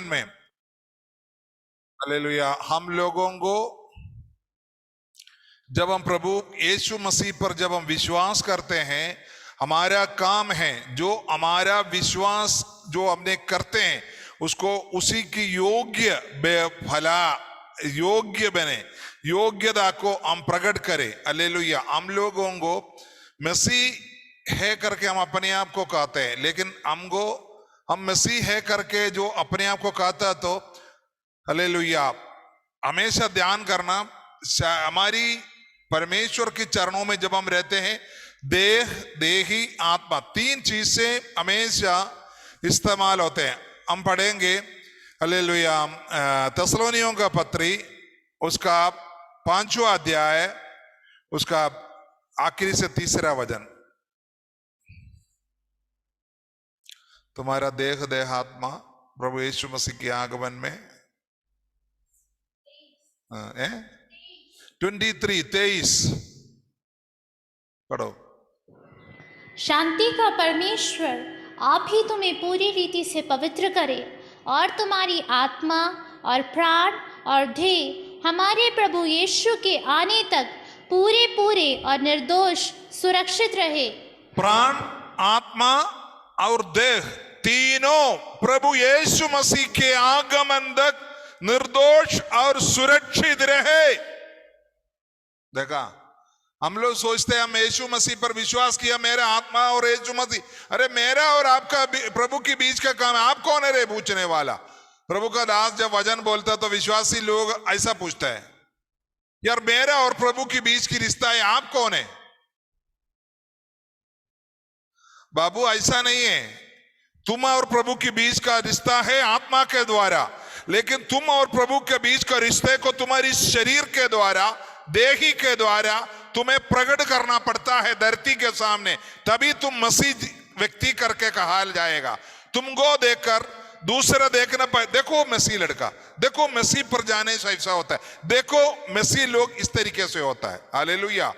में हालेलुया। हम लोगों को जब हम प्रभु यीशु मसीह पर जब हम विश्वास करते हैं, हमारा काम है जो हमारा विश्वास जो हमने करते हैं उसको उसी की योग्य बने, योग्यता को हम प्रकट करें। हालेलुया। हम लोगों को मसीह है करके हम अपने आप को कहते हैं, लेकिन हम मसीह है करके जो अपने आप को कहता, तो हालेलुया हमेशा ध्यान करना, हमारी परमेश्वर के चरणों में जब हम रहते हैं, देह, देही, आत्मा, तीन चीज से हमेशा इस्तेमाल होते हैं। हम पढ़ेंगे हालेलुया थिस्सलुनीकियों का पत्री उसका 5वां अध्याय उसका आखिरी से 3रा वचन। तुम्हारा देह, देहात्मा प्रभु यीशु मसीह के आगमन में 23 पढ़ो। शांति का परमेश्वर आप ही तुम्हें पूरी रीति से पवित्र करे और तुम्हारी आत्मा और प्राण और देह हमारे प्रभु यीशु के आने तक पूरे पूरे और निर्दोष सुरक्षित रहे। प्राण, आत्मा और देह तीनों प्रभु यीशु मसीह के आगमन तक निर्दोष और सुरक्षित रहे। देखा, हम लोग सोचते हैं हम यीशु मसीह पर विश्वास किया, मेरा आत्मा और यीशु मसीह, अरे मेरा और आपका प्रभु के बीच का काम है, आप कौन है रे पूछने वाला। प्रभु का दास जब वचन बोलता तो विश्वासी लोग ऐसा पूछता है, यार मेरा और प्रभु के बीच की रिश्ता है, आप कौन है। बाबू ऐसा नहीं है, तुम और प्रभु के बीच का रिश्ता है आत्मा के द्वारा, लेकिन तुम और प्रभु के बीच का रिश्ते को तुम्हारी शरीर के द्वारा, देही के द्वारा तुम्हें प्रकट करना पड़ता है धरती के सामने, तभी तुम मसीह व्यक्ति करके कहा जाएगा। तुमको देखकर दूसरा देखना देखो मसीह लड़का, देखो मसीह पर जाने से ऐसा होता है, देखो मसीह लोग इस तरीके से होता है। हालेलुया।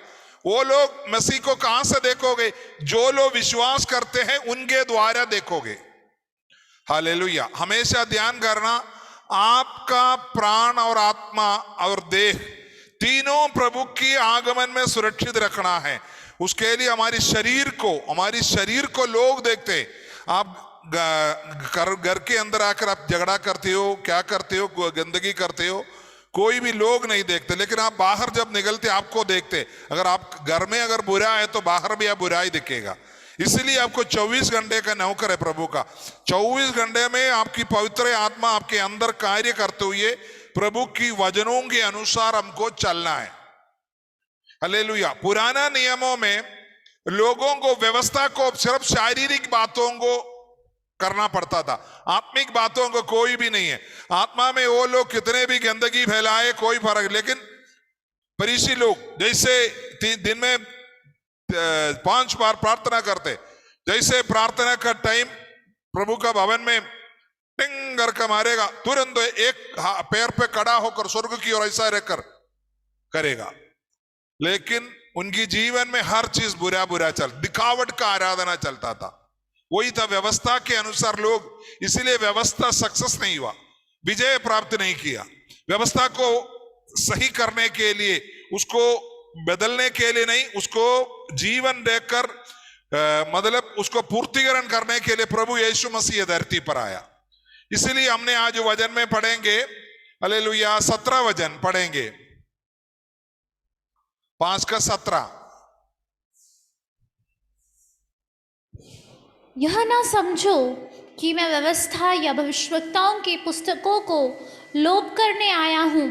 वो लोग मसीह को कहां से देखोगे, जो लोग विश्वास करते हैं उनके द्वारा देखोगे। हालेलुया। हमेशा ध्यान करना, आपका प्राण और आत्मा और देह तीनों प्रभु की आगमन में सुरक्षित रखना है। उसके लिए हमारी शरीर को लोग देखते। आप घर के अंदर आकर आप झगड़ा करते हो, क्या करते हो, गंदगी करते हो, कोई भी लोग नहीं देखते, लेकिन आप बाहर जब निकलते आपको देखते। अगर आप घर में अगर बुरा है तो बाहर भी आप बुरा ही दिखेगा। इसलिए आपको 24 घंटे का नौकर है प्रभु का। 24 घंटे में आपकी पवित्र आत्मा आपके अंदर कार्य करते हुए प्रभु की वचनों के अनुसार हमको चलना है। हालेलुया। पुराना नियमों में लोगों को व्यवस्था को सिर्फ शारीरिक बातों को करना पड़ता था, आत्मिक बातों को कोई भी नहीं है। आत्मा में वो लोग कितने भी गंदगी फैलाए कोई फर्क, लेकिन फरीसी लोग जैसे दिन में 5 बार प्रार्थना करते, जैसे प्रार्थना का टाइम प्रभु का भवन में टिंग करके मारेगा, तुरंत एक पैर पे खड़ा होकर स्वर्ग की ओर ऐसा रहकर करेगा। लेकिन उनकी जीवन में हर चीज बुरा दिखावट का आराधना चलता था, वही था व्यवस्था के अनुसार लोग। इसलिए व्यवस्था सक्सेस नहीं हुआ, विजय प्राप्त नहीं किया। व्यवस्था को सही करने के लिए, उसको बदलने के लिए नहीं, उसको जीवन देकर मतलब उसको पूर्तिकरण करने के लिए प्रभु यीशु मसीह धरती पर आया। इसलिए हमने आज वचन में पढ़ेंगे, हालेलुया 17 वचन पढ़ेंगे, 5 का 17। यह ना समझो कि मैं व्यवस्था या भविष्यवक्ताओं की पुस्तकों को लोप करने आया हूं,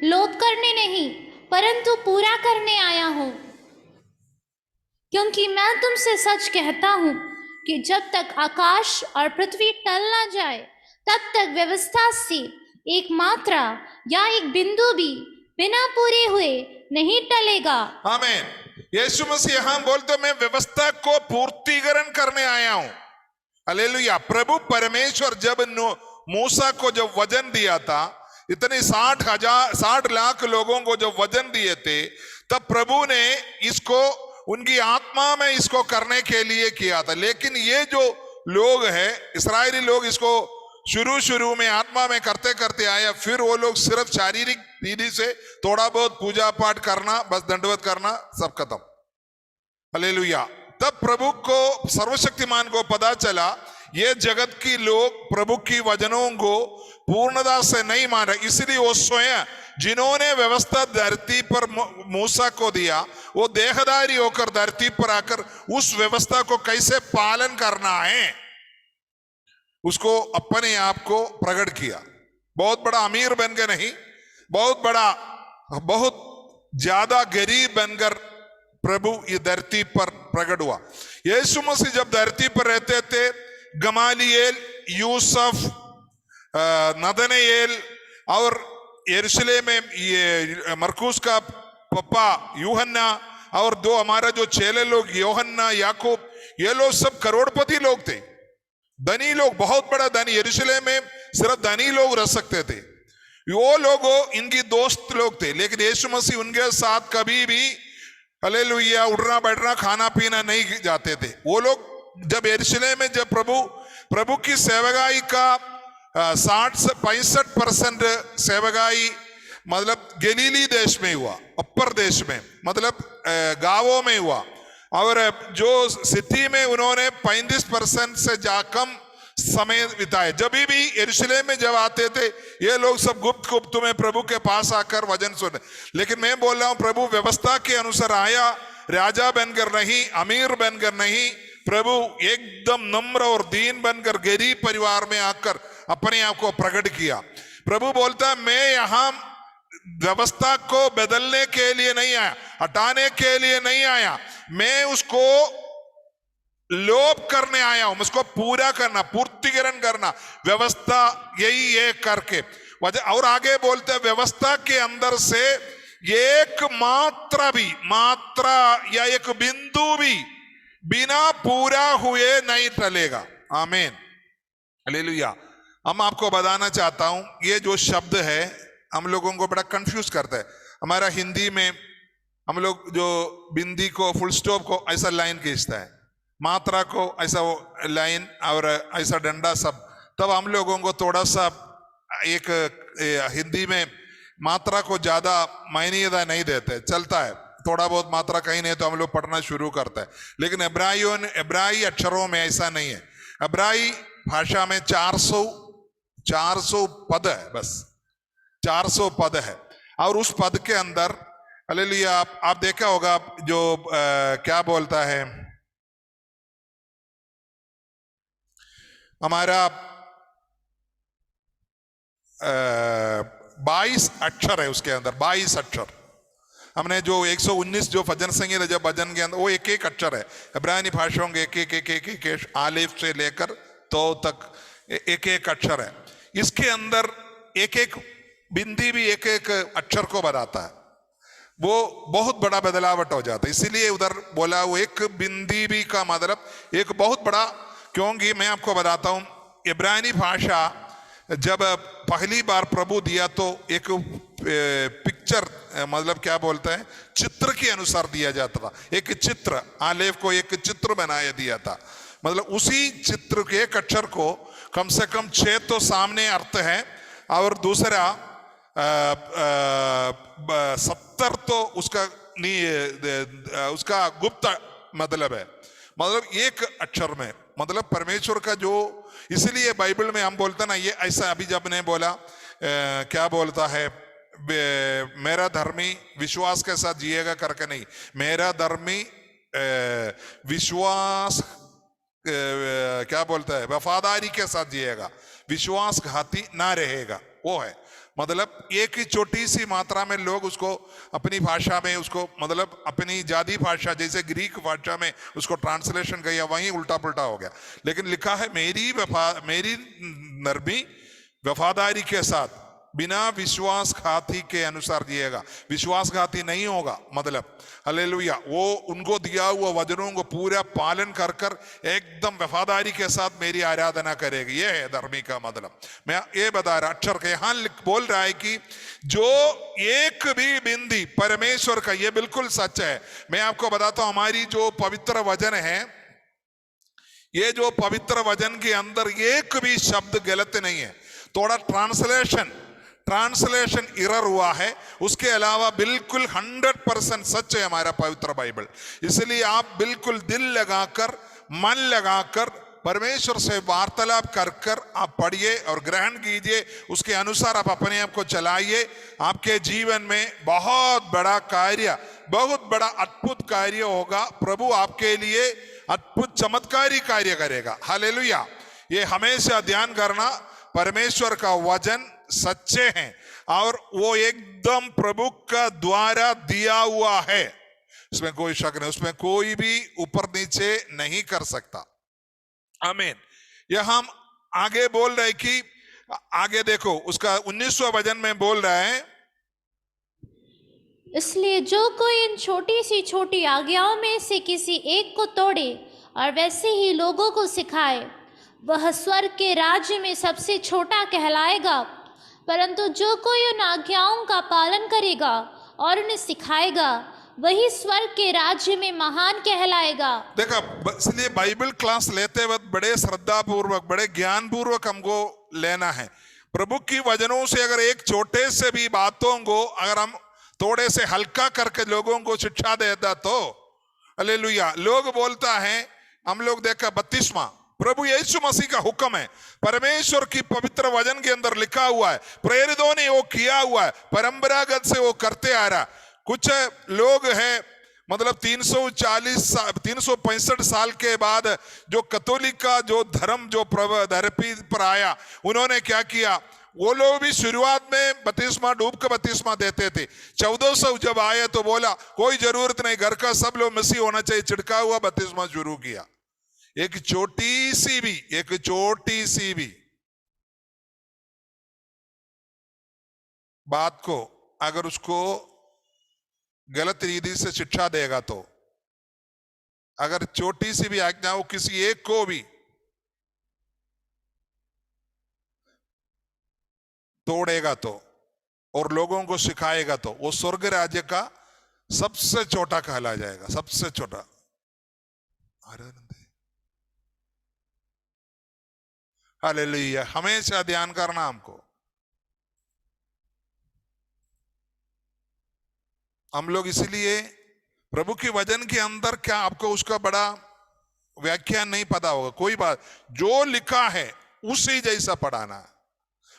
लोप करने नहीं परंतु पूरा करने आया हूं। क्योंकि मैं तुमसे सच कहता हूं कि जब तक आकाश और पृथ्वी टल ना जाए तब तक व्यवस्था से एक मात्रा या एक बिंदु भी बिना पूरे हुए नहीं टलेगा। आमीन। यीशु मसीह यहां बोलते मैं व्यवस्था को पूर्तिकरण करने आया हूं। हालेलुया। प्रभु परमेश्वर जब मूसा को जब वचन दिया था, इतने 60 लाख लोगों को जब वचन दिए थे, तब प्रभु ने इसको उनकी आत्मा में इसको करने के लिए किया था। लेकिन ये जो लोग हैं, इस्राएली लोग इसको शुरू शुरू में आत्मा में करते करते आया, फिर वो लोग सिर्फ शारीरिक विधि से थोड़ा बहुत पूजा पाठ करना, बस दंडवत करना, सब खत्म। हालेलुया। तब प्रभु को, सर्वशक्तिमान को पता चला ये जगत की लोग प्रभु की वचनों को पूर्णता से नहीं मान रहे, इसलिए वो स्वयं जिन्होंने व्यवस्था धरती पर मूसा को दिया, वो देहधारी होकर धरती पर आकर उस व्यवस्था को कैसे पालन करना है उसको अपने आप को प्रकट किया। बहुत बड़ा अमीर बनकर नहीं, बहुत ज्यादा गरीब बनकर प्रभु ये धरती पर प्रकट हुआ। यीशु मसीह जब धरती पर रहते थे, गमालिएल, यूसुफ, नदनेल और यरूशलेम में ये मरकुस का पापा यूहन्ना और दो हमारा जो चेले लोग योहन्ना, याकूब, ये लोग सब करोड़पति लोग थे, धनी लोग, बहुत बड़ा धनी। यरूशलेम में सिर्फ धनी लोग रह सकते थे। वो लोग इनकी दोस्त लोग थे, लेकिन यीशु मसीह उनके साथ कभी भी हालेलुया उठना बैठना खाना पीना नहीं जाते थे। वो लोग जब यरूशलेम में जब प्रभु की सेवकाई का 60 से 65% सेवकाई मतलब गलीली देश में हुआ, अपर देश में, मतलब गांवों में हुआ, और जो सिटी में उन्होंने 35% से कम समय बिताए। जब भी यरूशलेम में जब आते थे ये लोग सब गुप्त में प्रभु के पास आकर वचन सुने। लेकिन मैं बोल रहा हूं, प्रभु व्यवस्था के अनुसार आया, राजा बनकर नहीं, अमीर बनकर नहीं, प्रभु एकदम नम्र और दीन बनकर गरीब परिवार में आकर अपने आप को प्रकट किया। प्रभु बोलता मैं यहां व्यवस्था को बदलने के लिए नहीं आया, हटाने के लिए नहीं आया, मैं उसको लोप करने आया हूं, उसको पूरा करना, पूर्तिकरण करना, व्यवस्था यही है करके वजह। और आगे बोलते हैं व्यवस्था के अंदर से एक मात्रा या एक बिंदु भी बिना पूरा हुए नहीं टलेगा। आमीन, हालेलुया। हम आपको बताना चाहता हूं, ये जो शब्द है हम लोगों को बड़ा कंफ्यूज करता है। हमारा हिंदी में हम लोग जो बिंदी को, फुल स्टॉप को ऐसा लाइन खींचता है, मात्रा को ऐसा वो लाइन और ऐसा डंडा सब, तब हम लोगों को थोड़ा सा एक हिंदी में मात्रा को ज्यादा मायनेदार नहीं देते, चलता है थोड़ा बहुत मात्रा कहीं नहीं तो हम लोग पढ़ना शुरू करते हैं। लेकिन इब्राई अक्षरों में ऐसा नहीं है। इब्राई भाषा में 400 पद है, बस 400 पद है, और उस पद के अंदर हालेलुया आप देखा होगा जो क्या बोलता है, हमारा 22 अक्षर है उसके अंदर, 22 अक्षर। हमने जो 119 जो भजन संगीत है, जब भजन के अंदर वो एक एक अक्षर है। इब्रानी भाषाओं के एक आलिफ से लेकर तो तक एक एक अक्षर है। इसके अंदर एक एक बिंदी भी एक एक अक्षर को बताता है, वो बहुत बड़ा बदलावट हो जाता है। इसीलिए उधर बोला वो एक बिंदी भी का मतलब एक बहुत बड़ा, क्योंकि मैं आपको बताता हूं इब्रानी भाषा जब पहली बार प्रभु दिया तो एक पिक्चर मतलब क्या बोलते हैं, चित्र के अनुसार दिया जाता था। एक चित्र, आलेफ को एक चित्र बनाया दिया था, मतलब उसी चित्र के एक अक्षर को कम से कम 6 तो सामने अर्थ है और दूसरा 70 तो उसका गुप्त मतलब है, मतलब एक अक्षर में, मतलब परमेश्वर का जो, इसलिए बाइबल में हम बोलते ना ये ऐसा, अभी जब ने बोला क्या बोलता है, मेरा धर्मी विश्वास के साथ जिएगा करके नहीं, मेरा धर्मी विश्वास क्या बोलता है, वफादारी के साथ जिएगा, विश्वासघाती ना रहेगा, वो है। मतलब एक ही छोटी सी मात्रा में लोग उसको अपनी भाषा में उसको, मतलब अपनी जादी भाषा जैसे ग्रीक भाषा में उसको ट्रांसलेशन किया, वहीं उल्टा पुल्टा हो गया। लेकिन लिखा है मेरी नरमी वफादारी के साथ बिना विश्वासघाती के अनुसार जिएगा, विश्वासघाती नहीं होगा, मतलब हालेलुया, वो उनको दिया हुआ वचनों को पूरा पालन कर कर एकदम वफादारी के साथ मेरी आराधना करेगी, ये है धर्मी का मतलब। मैं ये बता रहा, अक्षर के यहां बोल रहा है कि जो एक भी बिंदी परमेश्वर का, ये बिल्कुल सच है। मैं आपको बताता हूं, हमारी जो पवित्र वचन है ये जो पवित्र वचन के अंदर एक भी शब्द गलत नहीं है। थोड़ा ट्रांसलेशन इरर हुआ है, उसके अलावा बिल्कुल 100% सच है हमारा पवित्र बाइबल। इसलिए आप बिल्कुल दिल लगाकर, मन लगाकर परमेश्वर से वार्तालाप कर कर आप पढ़िए और ग्रहण कीजिए, उसके अनुसार आप अपने आप को चलाइए। आपके जीवन में बहुत बड़ा कार्य, बहुत बड़ा अद्भुत कार्य होगा। प्रभु आपके लिए अद्भुत चमत्कारी कार्य करेगा। हालेलुया। ये हमेशा ध्यान करना, परमेश्वर का वचन सच्चे हैं और वो एकदम प्रभु का द्वारा दिया हुआ है, इसमें कोई शक नहीं, उसमें कोई भी ऊपर नीचे नहीं कर सकता। आमीन। यह हम आगे बोल रहे कि आगे देखो, उसका 19वां वचन में बोल रहा है, इसलिए जो कोई इन छोटी सी छोटी आज्ञाओं में से किसी एक को तोड़े और वैसे ही लोगों को सिखाए, वह स्वर्ग के राज्य में सबसे छोटा कहलाएगा। परंतु जो कोई उन आज्ञाओं का पालन करेगा और उन्हें सिखाएगा, वही स्वर्ग के राज्य में महान कहलाएगा। देखा, इसलिए बाइबल क्लास लेते वक्त बड़े श्रद्धा पूर्वक, बड़े ज्ञान पूर्वक हमको लेना है। प्रभु की वचनों से अगर एक छोटे से भी बातों को अगर हम थोड़े से हल्का करके लोगों को शिक्षा देता तो हालेलुया। लोग बोलता है, हम लोग देखा 32वां प्रभु यीशु मसीह का हुक्म है, परमेश्वर की पवित्र वचन के अंदर लिखा हुआ है, प्रेरितों ने वो किया हुआ है, परंपरागत से वो करते आ रहा। कुछ लोग हैं, मतलब 365 साल के बाद जो कैथोलिक का जो धर्म जो धरती पर आया, उन्होंने क्या किया, वो लोग भी शुरुआत में बपतिस्मा, डूब का बपतिस्मा देते थे। 1400 जब आए तो बोला कोई जरूरत नहीं, घर का सब लोग मसीह होना चाहिए, छिड़का हुआ बपतिस्मा शुरू किया। एक छोटी सी भी बात को अगर उसको गलत रीति से शिक्षा देगा तो, अगर छोटी सी भी आज्ञा हो किसी एक को भी तोड़ेगा तो और लोगों को सिखाएगा तो वो स्वर्ग राज्य का सबसे छोटा कहला जाएगा, सबसे छोटा। हालेलुया। हमेशा ध्यान करना हमको। हम लोग इसलिए प्रभु के वचन के अंदर क्या आपको उसका बड़ा व्याख्यान नहीं पता होगा, कोई बात, जो लिखा है उसी जैसा पढ़ाना,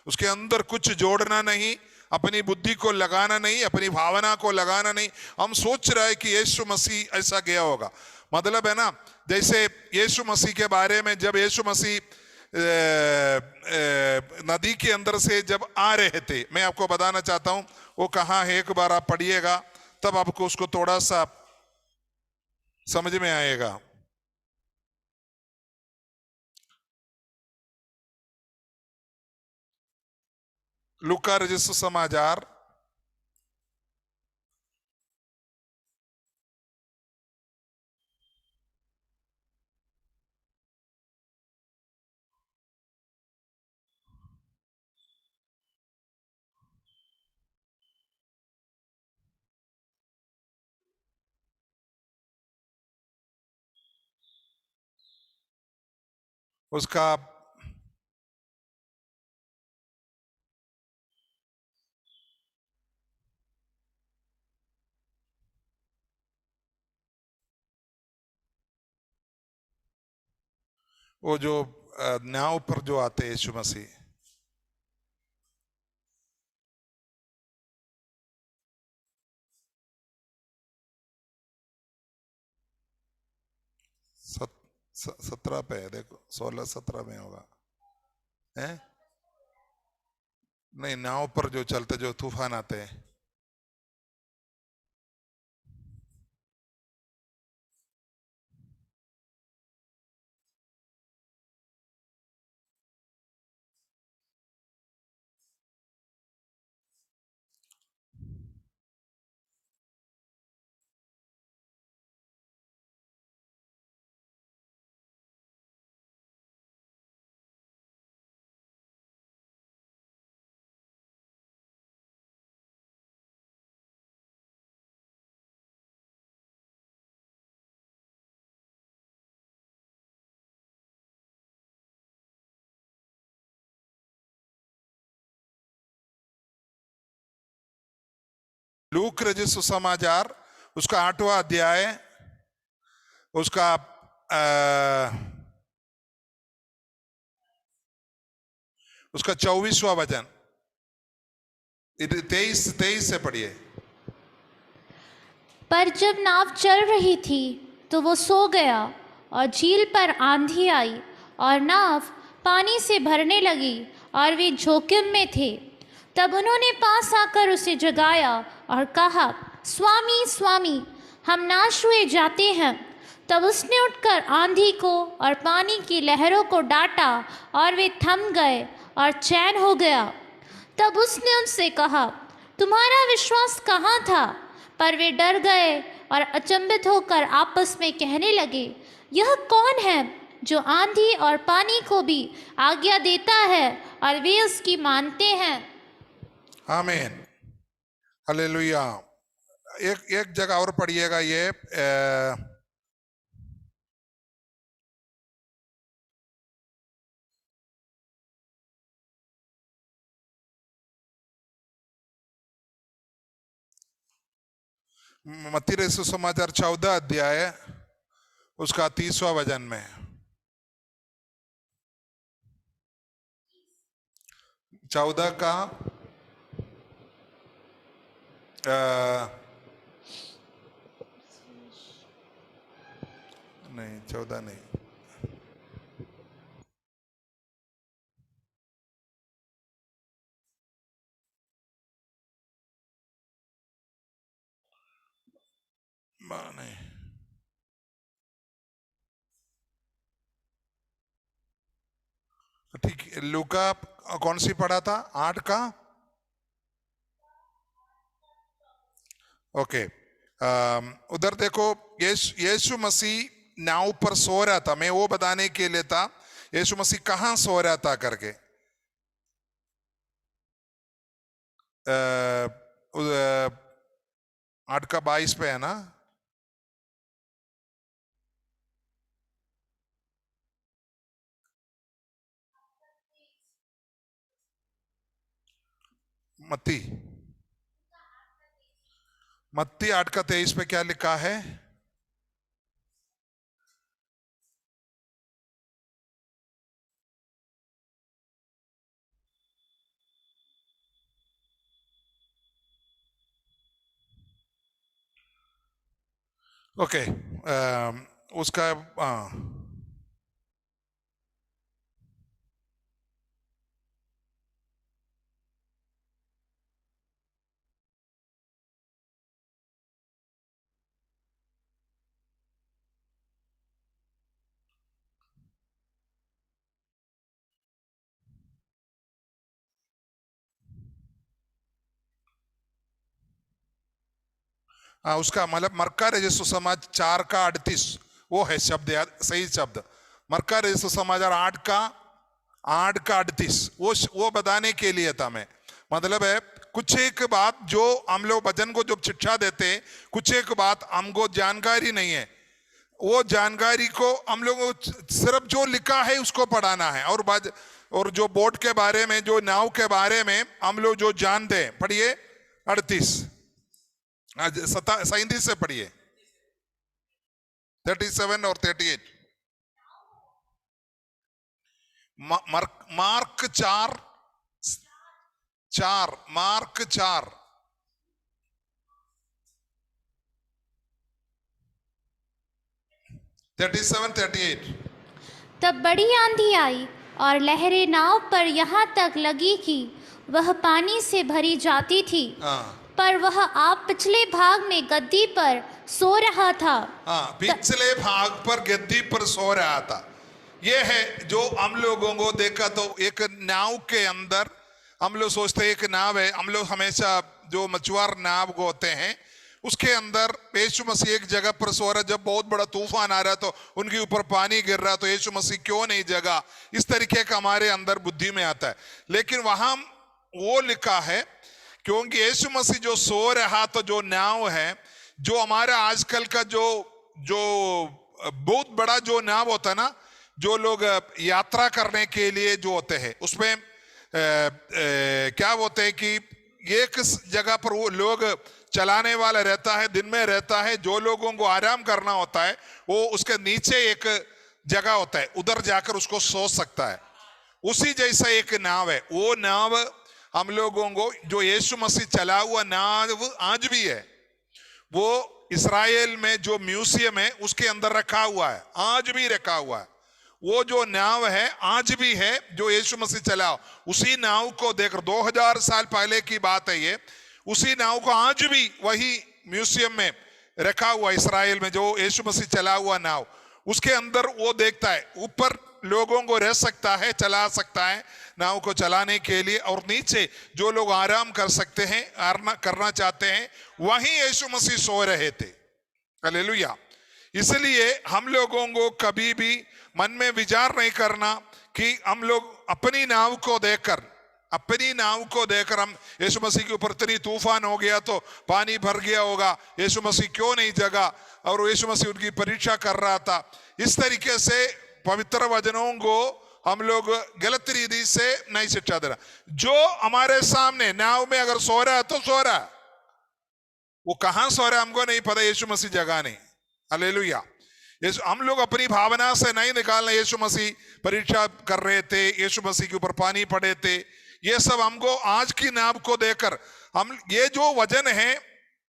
उसके अंदर कुछ जोड़ना नहीं, अपनी बुद्धि को लगाना नहीं, अपनी भावना को लगाना नहीं। हम सोच रहे हैं कि यीशु मसीह ऐसा गया होगा, मतलब है ना, जैसे यीशु मसीह के बारे में जब यीशु मसीह नदी के अंदर से जब आ रहे थे, मैं आपको बताना चाहता हूं वो कहाँ है, एक बार आप पढ़िएगा तब आपको उसको थोड़ा सा समझ में आएगा। लूका रचित समाचार उसका वो जो नाव पर जो आते हैं यीशु मसीह, सत, 17 पे है, देखो 16-17 में होगा, है नहीं, नाव पर जो चलते जो तूफान आते हैं, लूक रचित सुसमाचार उसका 8वां अध्याय उसका 24वां वचन 23 से पढ़िए। पर जब नाव चल रही थी तो वो सो गया और झील पर आंधी आई और नाव पानी से भरने लगी और वे जोखिम में थे। तब उन्होंने पास आकर उसे जगाया और कहा, स्वामी स्वामी, हम नाश हुए जाते हैं। तब उसने उठकर आंधी को और पानी की लहरों को डांटा और वे थम गए और चैन हो गया। तब उसने उनसे कहा, तुम्हारा विश्वास कहाँ था? पर वे डर गए और अचंभित होकर आपस में कहने लगे, यह कौन है जो आंधी और पानी को भी आज्ञा देता है और वे उसकी मानते हैं। आमीन, हालेलुया। एक जगह और पढ़िएगा ये मत्ती रचित सुसमाचार 14 अध्याय उसका 30वां वचन में 14 का नहीं 14 नहीं, नहीं, ठीक। लूका कौन सी पढ़ा था? 8 का, ओके। उधर देखो, यीशु मसीह नाव पर सो रहा था। मैं वो बताने के लिए था यीशु मसीह कहां सो रहा था करके। 8 का 22 पे है ना। मत्ती 8 का 23 पे क्या लिखा है? ओके, उसका उसका मतलब मरका रजिस्टर समाज 4 का 38 वो है शब्द, याद सही शब्द। मरका रजिस्टर समाचार 8 का 38 वो बताने के लिए था मैं। मतलब है कुछ एक बात जो हम लोग वचन को जब शिक्षा देते हैं, कुछ एक बात हमको जानकारी नहीं है, वो जानकारी को हम लोग सिर्फ जो लिखा है उसको पढ़ाना है। और जो बोट के बारे में, जो नाव के बारे में हम लोग जो जानते हैं, पढ़िए 38 37 से पढ़िए, 37 और 38। Mark 4 mark 4 37 38। तब बड़ी आंधी आई और लहरें नाव पर यहाँ तक लगी कि वह पानी से भरी जाती थी। पर वह आप पिछले भाग में गद्दी पर सो रहा था। पिछले भाग पर गद्दी पर सो रहा था। यह है जो हम लोगों को देखा तो एक नाव के अंदर हम लोग सोचते हैं एक नाव है। हम लोग हमेशा जो मछुआर नाव को होते हैं उसके अंदर यीशु मसीह एक जगह पर सो रहा। जब बहुत बड़ा तूफान आ रहा तो उनके ऊपर पानी गिर रहा तो यीशु मसीह क्यों नहीं जगा, इस तरीके का हमारे अंदर बुद्धि में आता है। लेकिन वहां वो लिखा है क्योंकि यीशु मसीह जो सो रहा तो जो नाव है, जो हमारा आजकल का जो बहुत बड़ा जो नाव होता है ना, जो लोग यात्रा करने के लिए जो होते हैं उसमें क्या होते हैं कि एक जगह पर वो लोग चलाने वाला रहता है, दिन में रहता है, जो लोगों को आराम करना होता है वो उसके नीचे एक जगह होता है, उधर जाकर उसको सो सकता है। उसी जैसा एक नाव है, वो नाव हम लोगों को, जो यीशु मसीह चला हुआ नाव आज भी है, वो इस्राएल में जो म्यूजियम है उसके अंदर रखा हुआ है, आज भी रखा हुआ है। वो जो नाव है आज भी है जो यीशु मसीह चला, उसी नाव को देखकर 2000 साल पहले की बात है ये, उसी नाव को आज भी वही म्यूजियम में रखा हुआ इस्राएल में, जो यीशु मसीह चला हुआ नाव, उसके अंदर वो देखता है ऊपर लोगों को रह सकता है, चला सकता है नाव को चलाने के लिए, और नीचे जो लोग आराम कर सकते हैं, करना चाहते हैं, वहीं यीशु मसीह सो रहे थे। हालेलुया। इसलिए हम लोगों को कभी भी मन में विचार नहीं करना कि हम लोग अपनी नाव को देखकर हम यीशु मसीह के ऊपर इतनी तूफान हो गया तो पानी भर गया होगा, यीशु मसीह क्यों नहीं जगा, और यीशु मसीह उनकी परीक्षा कर रहा था। इस तरीके से पवित्र वचनों को हम लोग गलत रीति से नहीं शिक्षा देना। जो हमारे सामने नाव में अगर सो रहा है तो सो रहा है, वो कहां सो रहा है हमको नहीं पता, यीशु मसीह जगह नहीं। हालेलुया। हम लोग अपनी भावना से नहीं निकालना, यीशु मसीह परीक्षा कर रहे थे, यीशु मसीह के ऊपर पानी पड़े थे, ये सब हमको आज की नाव को देखकर हम, ये जो वजन है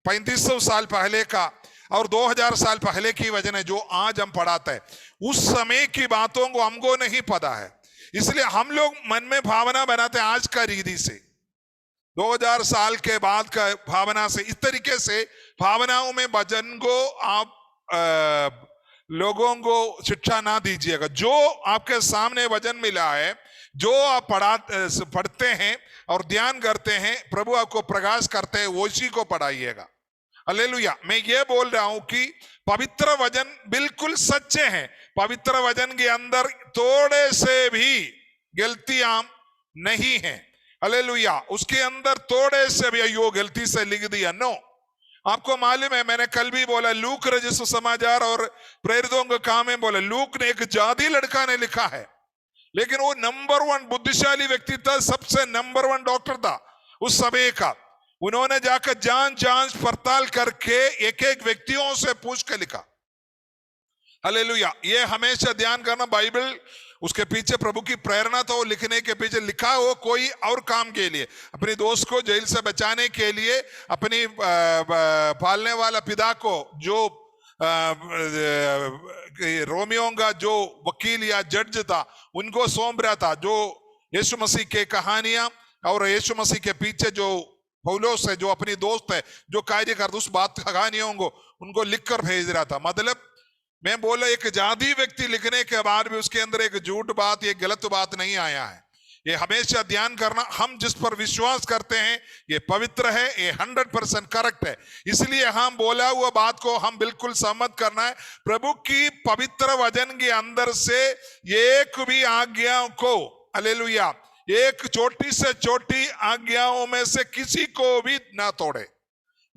3500 साल पहले का और 2000 साल पहले की वजन है जो आज हम पढ़ाते हैं, उस समय की बातों को हमको नहीं पता है, इसलिए हम लोग मन में भावना बनाते हैं आज का रीति से, 2000 साल के बाद का भावना से। इस तरीके से भावनाओं में वचन को आप लोगों को शिक्षा ना दीजिएगा। जो आपके सामने वचन मिला है, जो आप पढ़ते हैं और ध्यान करते हैं, प्रभु आपको प्रकाश करते हैं, वो इसी को पढ़ाइएगा। हालेलुया। मैं ये बोल रहा हूं कि पवित्र वचन बिल्कुल सच्चे हैं, पवित्र वचन के अंदर थोड़े से भी गलतियां नहीं है। हालेलुया। उसके अंदर थोड़े से भी यो गलती से लिख दिया, नो। आपको मालूम है, मैंने कल भी बोला, लूक रजिस्टर समाचार और प्रेरितों का काम है, बोला लूक ने एक जादी लड़का ने लिखा है, लेकिन वो नंबर 1 बुद्धिशाली व्यक्ति था, सबसे नंबर 1 डॉक्टर था उस समय का। उन्होंने जाकर जांच पड़ताल करके एक एक व्यक्तियों से पूछ के लिखा। हालेलुया। ये हमेशा ध्यान करना, बाइबल उसके पीछे प्रभु की प्रेरणा तो लिखने के पीछे लिखा हो कोई और काम के लिए, अपने दोस्त को जेल से बचाने के लिए, अपनी पालने वाला पिता को जो रोमियो का जो वकील या जज था उनको सौंप रहा था, जो यीशु मसीह के कहानियां और यीशु मसीह के पीछे जो पौलुस है, जो अपनी दोस्त है, जो कार्य करता, उस बात कहानियों को उनको लिखकर भेज रहा था। मतलब मैं बोला, एक जादी व्यक्ति लिखने के बाद भी उसके अंदर एक झूठ बात, ये गलत बात नहीं आया है। ये हमेशा ध्यान करना, हम जिस पर विश्वास करते हैं ये पवित्र है, ये 100% करेक्ट है, इसलिए हम बोला हुआ बात को हम बिल्कुल सहमत करना है। प्रभु की पवित्र वचन के अंदर से एक भी आज्ञा को, हालेलुया, एक छोटी से छोटी आज्ञाओं में से किसी को भी ना तोड़े।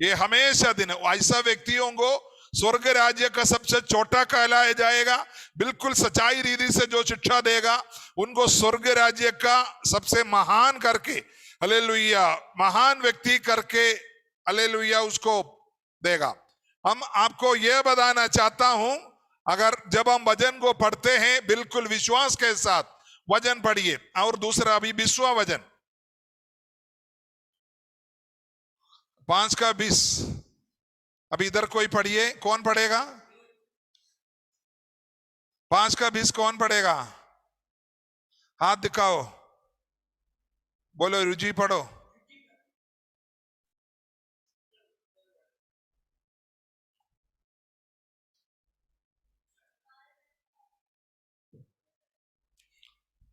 ये हमेशा दिन, ऐसा व्यक्तियों को स्वर्ग राज्य का सबसे छोटा कहलाया जाएगा। बिल्कुल सच्चाई रीति से जो शिक्षा देगा उनको स्वर्ग राज्य का सबसे महान करके, हालेलुया, महान व्यक्ति करके, हालेलुया, उसको देगा। हम आपको यह बताना चाहता हूं, अगर जब हम वचन को पढ़ते हैं बिल्कुल विश्वास के साथ वचन पढ़िए। और दूसरा अभी 20वां वचन 5 का 20, अभी इधर कोई पढ़िए, कौन पढ़ेगा? 5 का 20 कौन पढ़ेगा? हाथ दिखाओ, बोलो रुचि पढ़ो।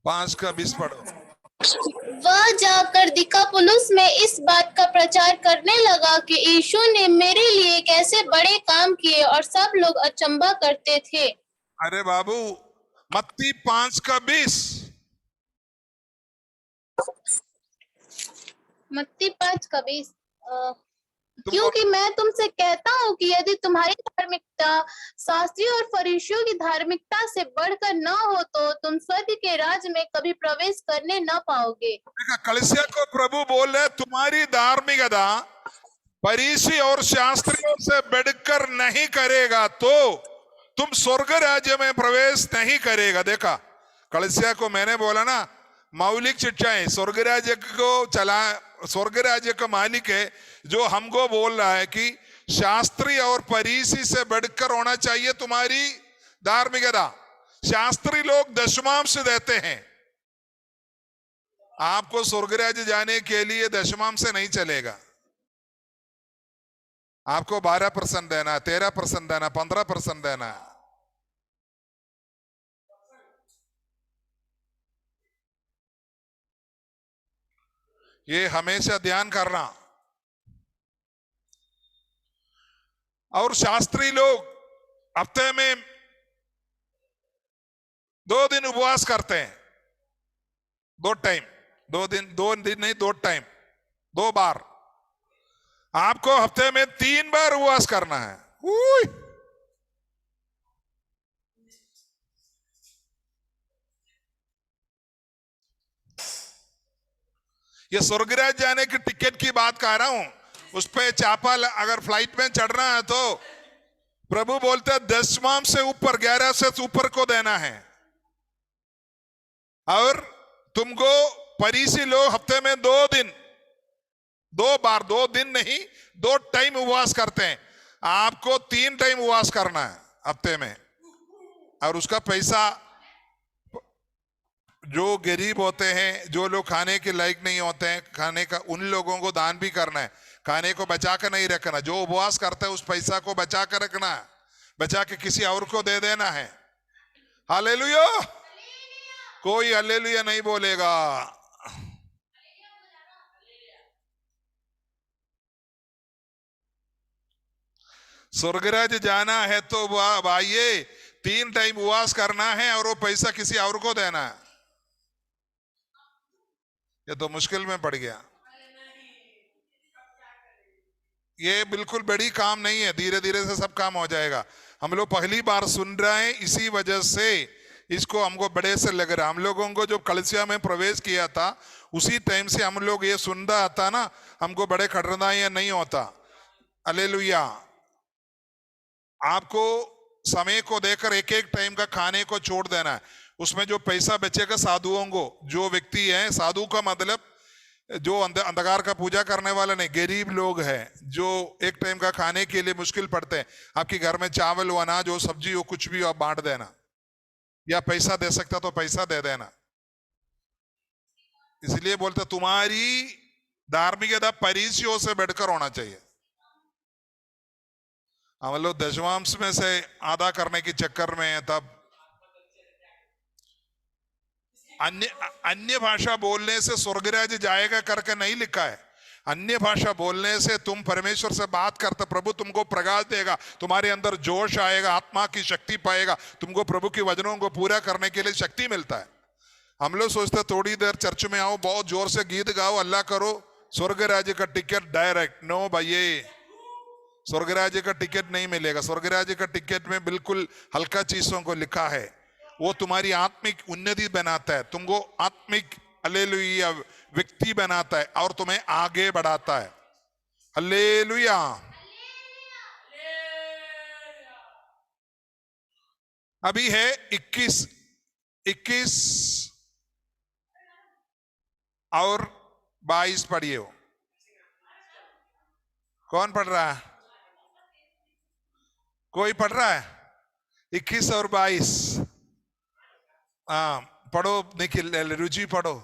पांच का 20 पढ़ो। वह जाकर दिकापुलिस में इस बात का प्रचार करने लगा कि यीशु ने मेरे लिए कैसे बड़े काम किए, और सब लोग अचंभा करते थे। अरे बाबू, मत्ती 5 का 20, मत्ती 5 का 20। क्योंकि मैं तुमसे कहता हूँ कि यदि तुम्हारी धार्मिकता शास्त्रियों और फरीसियों की धार्मिकता से बढ़कर न हो तो तुम स्वर्ग के राज्य में कभी प्रवेश करने न पाओगे। कलीसिया को प्रभु बोल रहे, तुम्हारी धार्मिकता फरीसी और शास्त्रियों से बढ़कर नहीं करेगा तो तुम स्वर्ग राज्य में प्रवेश नहीं करेगा। देखा, कलसिया को मैंने बोला ना, मौलिक शिक्षाएं स्वर्ग राज्य को चला, स्वर्ग राज्य का मालिक है जो हमको बोल रहा है कि शास्त्री और फरीसी से बढ़कर होना चाहिए तुम्हारी धार्मिकता। शास्त्री लोग दशमांश देते हैं, आपको स्वर्ग राज्य जाने के लिए दशमांश से नहीं चलेगा। आपको 12% देना, 13% देना, 15% देना। ये हमेशा ध्यान करना। और शास्त्री लोग हफ्ते में 2 दिन उपवास करते हैं, 2 टाइम, 2 दिन नहीं, 2 टाइम, 2 बार। आपको हफ्ते में 3 बार उपवास करना है। ये स्वर्गराज जाने की टिकट की बात कर रहा हूं। उस पे चापा अगर फ्लाइट में चढ़ना है तो प्रभु बोलते हैं दशमांश से ऊपर, 11 से ऊपर को देना है। और तुमको फरीसी लोग हफ्ते में 2 दिन, 2 बार, 2 दिन नहीं, 2 टाइम उपवास करते हैं। आपको 3 टाइम उपवास करना है हफ्ते में। और उसका पैसा जो गरीब होते हैं, जो लोग खाने के लायक नहीं होते हैं, खाने का, उन लोगों को दान भी करना है। खाने को बचा कर नहीं रखना। जो उपवास करता है उस पैसा को बचा कर रखना है, बचा के किसी और को दे देना है। हालेलुया। कोई हालेलुया नहीं बोलेगा। स्वर्गराज जाना है तो भाई 3 टाइम उपवास करना है और वो पैसा किसी और को देना है। ये तो मुश्किल में पड़ गया। ये बिल्कुल बड़ी काम नहीं है, धीरे धीरे से सब काम हो जाएगा। हम लोग पहली बार सुन रहे हैं, इसी वजह से इसको हमको बड़े से लग रहा है। हम लोगों को जो कलसिया में प्रवेश किया था उसी टाइम से हम लोग ये सुन रहा था ना, हमको बड़े कठिनाइयां नहीं होता। हालेलुया। आपको समय को देकर एक एक टाइम का खाने को छोड़ देना है। उसमें जो पैसा बचेगा साधुओं को, जो व्यक्ति है, साधु का मतलब जो अंधकार का पूजा करने वाला नहीं, गरीब लोग हैं जो एक टाइम का खाने के लिए मुश्किल पड़ते हैं। आपके घर में चावल हो, अनाज हो, सब्जी हो, कुछ भी हो, आप बांट देना, या पैसा दे सकता तो पैसा दे देना। इसलिए बोलते तुम्हारी धार्मिकता फरीसियों से बढ़कर होना चाहिए। हम लोग दशमांश में से आधा करने के चक्कर में है। तब अन्य भाषा बोलने से स्वर्गराज जाएगा करके नहीं लिखा है। अन्य भाषा बोलने से तुम परमेश्वर से बात करते, प्रभु तुमको प्रकाश देगा, तुम्हारे अंदर जोश आएगा, आत्मा की शक्ति पाएगा, तुमको प्रभु के वचनों को पूरा करने के लिए शक्ति मिलता है। हम लोग सोचते थोड़ी देर चर्च में आओ, बहुत जोर से गीत गाओ, अल्लाह करो, स्वर्ग राज्य का टिकट डायरेक्ट। नो भाई, स्वर्ग राज्य का टिकट नहीं मिलेगा। स्वर्ग राज्य का टिकट में बिल्कुल हल्का चीजों को लिखा है। वो तुम्हारी आत्मिक उन्नति बनाता है, तुमको आत्मिक हालेलुया व्यक्ति बनाता है और तुम्हें आगे बढ़ाता है। हालेलुया। अभी है 21 और 22 पढ़िए हो। कौन पढ़ रहा है? कोई पढ़ रहा है? 21 और 22। हाँ पढ़ो निखिल, रुचि पढ़ो।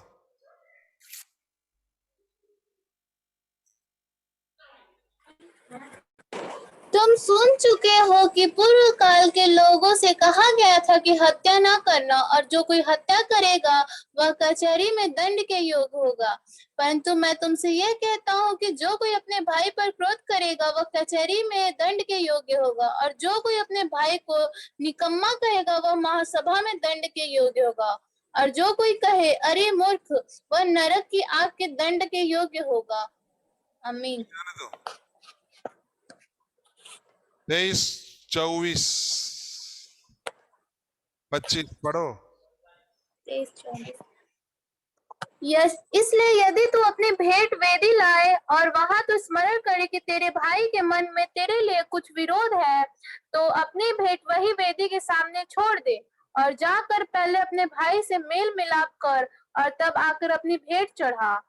तुम सुन चुके हो कि पूर्व काल के लोगों से कहा गया था कि हत्या न करना, और जो कोई हत्या करेगा वह कचहरी में दंड के योग्य होगा। परंतु मैं तुमसे यह कहता हूँ कि जो कोई अपने भाई पर क्रोध करेगा वह कचहरी में दंड के योग्य होगा, और जो कोई अपने भाई को निकम्मा कहेगा वह महासभा में दंड के योग्य होगा, और जो कोई कहे अरे मूर्ख, वह नरक की आग के दंड के योग्य होगा। आमीन। 23, 24, 25 पढ़ो। 23, 24। इसलिए यदि तू अपनी भेंट वेदी लाए और वहां तू स्मरण करे कि तेरे भाई के मन में तेरे लिए कुछ विरोध है, तो अपनी भेंट वही वेदी के सामने छोड़ दे और जाकर पहले अपने भाई से मेल मिलाप कर और तब आकर अपनी भेंट चढ़ा।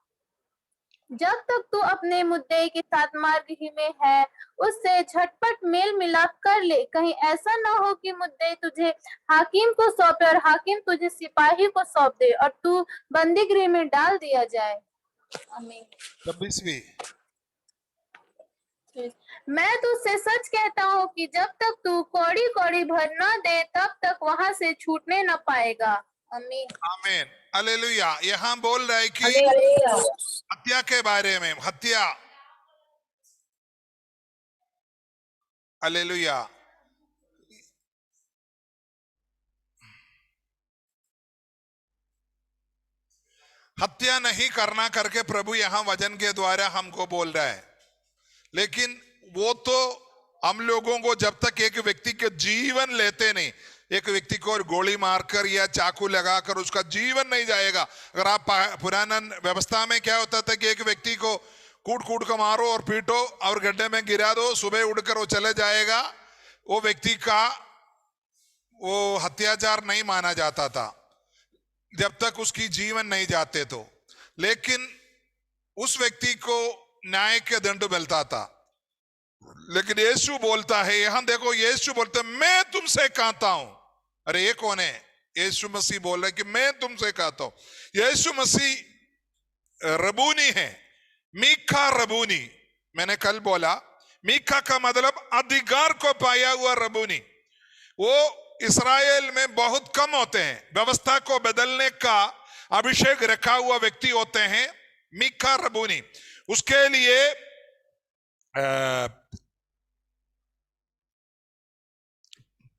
जब तक तू अपने मुद्दे के साथ मार्ग ही में है, उससे झटपट मेल मिलाप कर ले। कहीं ऐसा ना हो कि मुद्दे तुझे हाकिम को सौंपे और हाकिम तुझे सिपाही को सौंप दे और तू बंदी गृह में डाल दिया जाए। आमीन। 26वीं। मैं तुझसे सच कहता हूँ कि जब तक तू कौड़ी कौड़ी भर न दे, तब तक वहां से छूटने न पाएगा। आमीन। आमीन। हालेलुया। यहाँ बोल रहा है कि हालेलुया। हत्या के बारे में, हत्या। हालेलुया। हत्या नहीं करना करके प्रभु यहाँ वचन के द्वारा हमको बोल रहा है, लेकिन वो तो हम लोगों को जब तक एक व्यक्ति के जीवन लेते नहीं, एक व्यक्ति को गोली मारकर या चाकू लगाकर उसका जीवन नहीं जाएगा। अगर आप पुराना व्यवस्था में क्या होता था कि एक व्यक्ति को कूट कूट कर मारो और पीटो और गड्ढे में गिरा दो, सुबह उड़कर वो चले जाएगा, वो व्यक्ति का वो हत्याचार नहीं माना जाता था जब तक उसकी जीवन नहीं जाते तो। लेकिन उस व्यक्ति को न्याय के दंड मिलता था। लेकिन यीशु बोलता है, यहां देखो यीशु बोलते मैं तुमसे कहता हूं। अरे ये कौन है? यीशु मसीह बोल रहे कि मैं तुमसे कहता हूं। यीशु मसीह रबूनी है, मीखा रबूनी। मैंने कल बोला मीखा का मतलब अधिकार को पाया हुआ रबूनी। वो इस्राएल में बहुत कम होते हैं, व्यवस्था को बदलने का अभिषेक रखा हुआ व्यक्ति होते हैं मीखा रबूनी। उसके लिए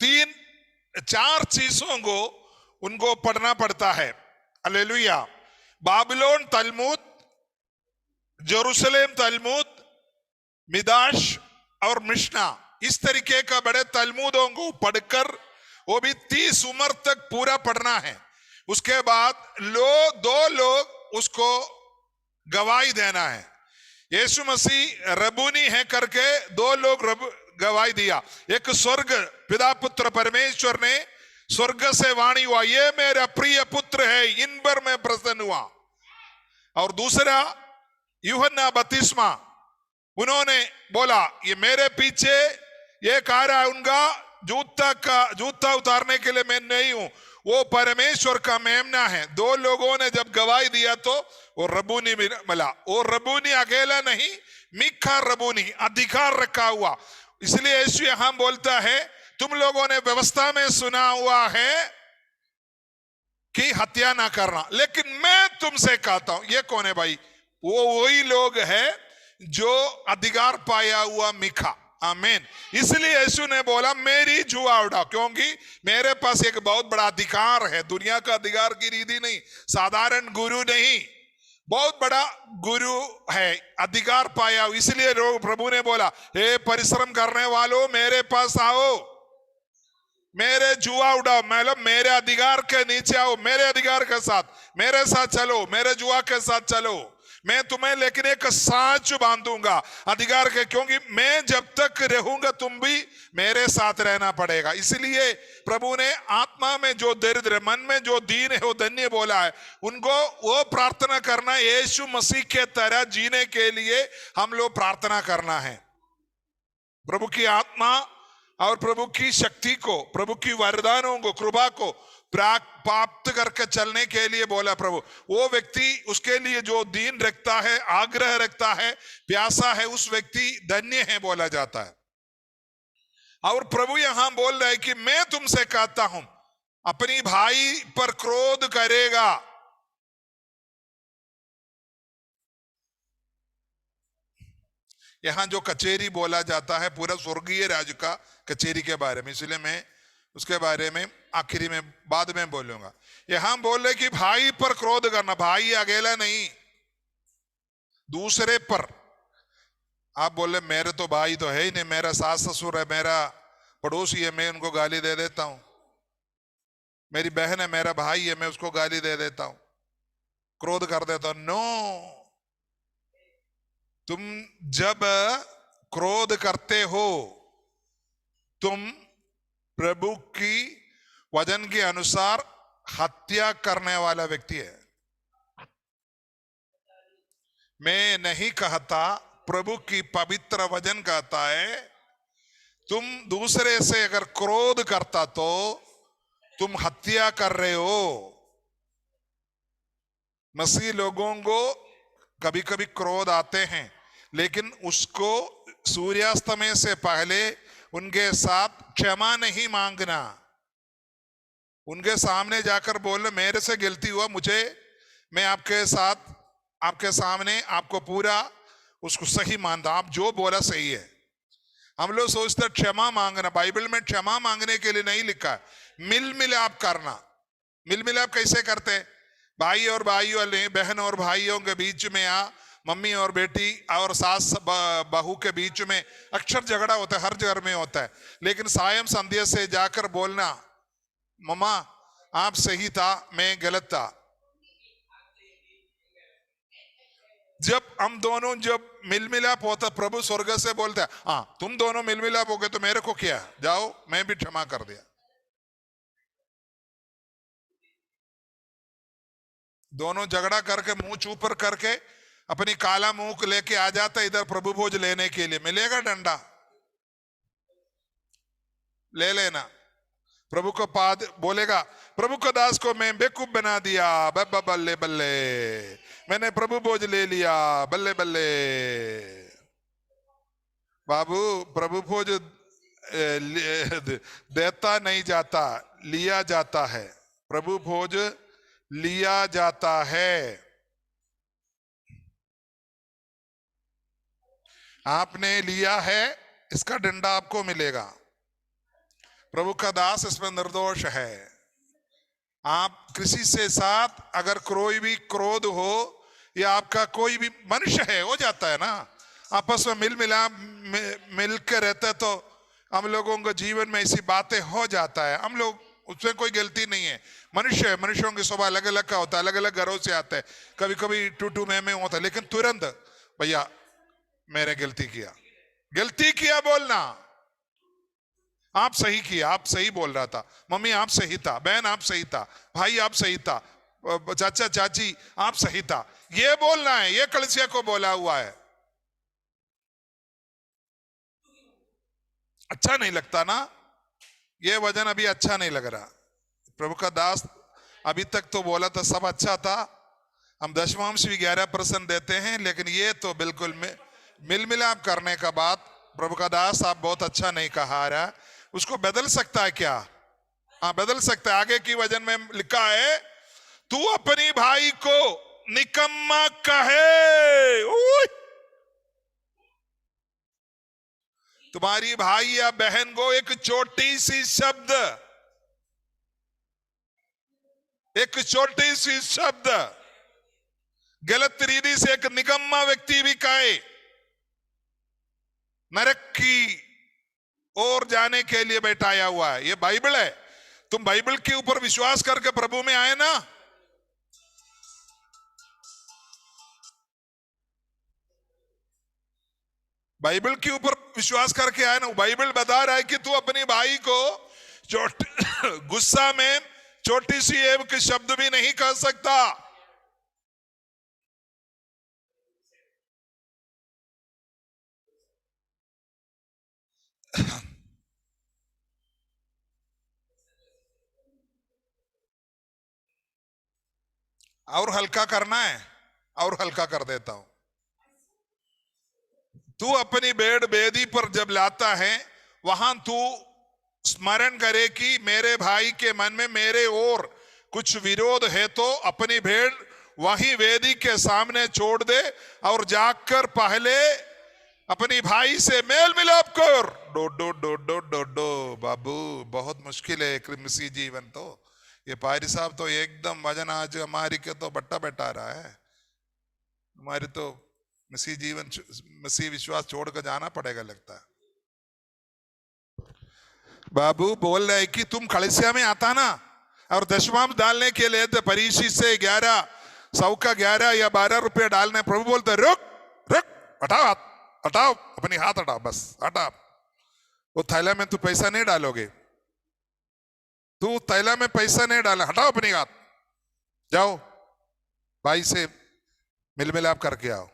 3-4 चीजों को उनको पढ़ना पड़ता है। हालेलुया। बाबिलोन तलमुद, जेरूशलेम तलमुद, मिदाश और मिशना, इस तरीके का बड़े तलमुदों को पढ़कर वो भी 30 उम्र तक पूरा पढ़ना है। उसके बाद 2 लोग उसको गवाही देना है। यीशु मसीह रबूनी है करके 2 लोग गवाही दिया। एक स्वर्ग पिता पुत्र परमेश्वर ने स्वर्ग से वाणी हुआ, ये मेरा प्रिय पुत्र है, इन पर मैं प्रसन्न हुआ। और दूसरा यूहन्ना बपतिस्मा, उन्होंने बोला ये मेरे पीछे ये कह रहा है, उनका जूता उतारने के लिए मैं नहीं हूं, वो परमेश्वर का मेमना है। 2 लोगों ने जब गवाही दिया तो वो रबूनी मिला। वो रबूनी अकेला नहीं, मीखा रबूनी, अधिकार रखा हुआ। इसलिए यीशु यहां बोलता है तुम लोगों ने व्यवस्था में सुना हुआ है कि हत्या ना करना, लेकिन मैं तुमसे कहता हूं। ये कौन है भाई? वो वही लोग है जो अधिकार पाया हुआ मीखा। आमीन। इसलिए यीशु ने बोला मेरी जुआ उड़ाओ, क्योंकि मेरे पास एक बहुत बड़ा अधिकार है। दुनिया का अधिकार की रीति नहीं, साधारण गुरु नहीं, बहुत बड़ा गुरु है, अधिकार पाया। इसलिए प्रभु ने बोला हे परिश्रम करने वालों मेरे पास आओ, मेरे जुआ उड़ाओ, मतलब मेरे अधिकार के नीचे आओ, मेरे अधिकार के साथ मेरे साथ चलो, मेरे जुआ के साथ चलो। मैं तुम्हें लेकिन एक सांच बांधूंगा अधिकार के, क्योंकि मैं जब तक रहूंगा तुम भी मेरे साथ रहना पड़ेगा। इसलिए प्रभु ने आत्मा में जो दरिद्र, मन में जो दीन है वो धन्य बोला है। उनको वो प्रार्थना करना, यीशु मसीह के तरह जीने के लिए हम लोग प्रार्थना करना है। प्रभु की आत्मा और प्रभु की शक्ति को, प्रभु की वरदानों को, कृपा को प्राप्त करके चलने के लिए बोला प्रभु। वो व्यक्ति, उसके लिए जो दीन रखता है, आग्रह रखता है, प्यासा है, उस व्यक्ति धन्य है बोला जाता है। और प्रभु यहां बोल रहा है कि मैं तुमसे कहता हूं अपनी भाई पर क्रोध करेगा। यहां जो कचेरी बोला जाता है पूरा स्वर्गीय राज्य का कचेरी के बारे में, इसलिए मैं उसके बारे में आखिरी में बाद में बोलूंगा। यहां बोल रहे कि भाई पर क्रोध करना, भाई अकेला नहीं, दूसरे पर। आप बोले मेरे तो भाई तो है ही नहीं, मेरा सास ससुर है, मेरा पड़ोसी है, मैं उनको गाली दे देता हूं, मेरी बहन है, मेरा भाई है, मैं उसको गाली दे देता हूं। क्रोध कर देते हो। नो, तुम जब क्रोध करते हो तुम प्रभु की वचन के अनुसार हत्या करने वाला व्यक्ति है। मैं नहीं कहता, प्रभु की पवित्र वचन कहता है तुम दूसरे से अगर क्रोध करता तो तुम हत्या कर रहे हो। मसीह लोगों को कभी कभी क्रोध आते हैं, लेकिन उसको सूर्यास्तमय से पहले उनके साथ क्षमा नहीं मांगना। उनके सामने जाकर बोलना मेरे से गलती हुआ, मैं आपके साथ आपके सामने आपको पूरा उसको सही मानता, आप जो बोला सही है। हम लोग सोचते क्षमा मांगना, बाइबल में क्षमा मांगने के लिए नहीं लिखा है, मिल मिलाप करना। मिल मिलाप कैसे करते? भाई और भाइयों वाले, बहन और भाइयों के बीच में या मम्मी और बेटी और सास बहू के बीच में अक्सर झगड़ा होता है, हर घर में होता है। लेकिन सायं संध्या से जाकर बोलना मम्मा आप सही था, मैं गलत था। जब हम दोनों जब मिल मिलाप होता, प्रभु स्वर्ग से बोलता है हाँ तुम दोनों मिल मिलाप हो गए तो मेरे को क्या, जाओ मैं भी क्षमा कर दिया। दोनों झगड़ा करके मुंह चूपर करके अपनी काला मुंह लेके आ जाता इधर प्रभु भोज लेने के लिए, मिलेगा डंडा ले लेना। प्रभु को पाद बोलेगा प्रभु को दास को मैं बेवकूफ बना दिया, बल्ले बल्ले मैंने प्रभु भोज ले लिया, बल्ले बल्ले। बाबू प्रभु भोज देता नहीं जाता, लिया जाता है। प्रभु भोज लिया जाता है। आपने लिया है, इसका डंडा आपको मिलेगा। प्रभु का दास इसमें निर्दोष है। आप किसी से साथ अगर कोई भी क्रोध हो या आपका कोई भी मनुष्य है, हो जाता है ना, आपस में मिल के रहते तो हम लोगों को जीवन में ऐसी बातें हो जाता है। हम लोग उसमें कोई गलती नहीं है, मनुष्य है, मनुष्यों की स्वभाव अलग अलग का होता है, अलग अलग घरों से आता है, कभी कभी टू में होता है। लेकिन तुरंत भैया मैंने गलती किया बोलना, आप सही किया, आप सही बोल रहा था, मम्मी आप सही था, बहन आप सही था, भाई आप सही था, चाचा चाची आप सही था, ये बोलना है। ये कलीसिया को बोला हुआ है। अच्छा नहीं लगता ना, ये वचन अभी अच्छा नहीं लग रहा। प्रभु का दास अभी तक तो बोला था सब अच्छा था, हम दशमांश भी 11% देते हैं, लेकिन ये तो बिल्कुल मिल मिलाप करने का बात प्रभु का दास आप बहुत अच्छा नहीं कहा रहा। उसको बदल सकता है क्या? हाँ बदल सकता है। आगे की वचन में लिखा है तू अपनी भाई को निकम्मा कहे। तुम्हारी भाई या बहन को एक छोटी सी शब्द गलत रीति से एक निकम्मा व्यक्ति भी कहे, नरक की ओर जाने के लिए बैठाया हुआ है। ये बाइबल है। तुम बाइबल के ऊपर विश्वास करके प्रभु में आए ना, बाइबल के ऊपर विश्वास करके आए ना। बाइबल बता रहा है कि तू अपने भाई को गुस्सा में छोटी सी एक शब्द भी नहीं कह सकता। और हल्का करना है, और हल्का कर देता हूं। तू अपनी बेदी पर जब लाता है, वहां तू स्मरण करे कि मेरे भाई के मन में मेरे और कुछ विरोध है, तो अपनी भेड़ वहीं वेदी के सामने छोड़ दे और जाकर पहले अपनी भाई से मेल मिलाप कर। डो डो डो डो डो डो बाबू, बहुत मुश्किल है मसीह जीवन। तो ये पायरी साहब तो एकदम वजन आज हमारी के तो बट्टा बैठा रहा है। हमारी तो मसीह जीवन, मसीह विश्वास छोड़ कर जाना पड़ेगा लगता है। बाबू बोल रहे कि तुम कलीसिया में आता ना और दशमांश डालने के लिए तो फरीसी से 11 100 का 11 या 12 रुपया डालने, प्रभु बोलते रुक रुक, हटाओ हाथ, हटाओ अपनी हाथ हटाओ, बस हटा। वो थैला में तू पैसा नहीं डालोगे, तू थैला में पैसा नहीं डाला, हटाओ अपनी हाथ, जाओ भाई से मिल मिलाप करके आओ।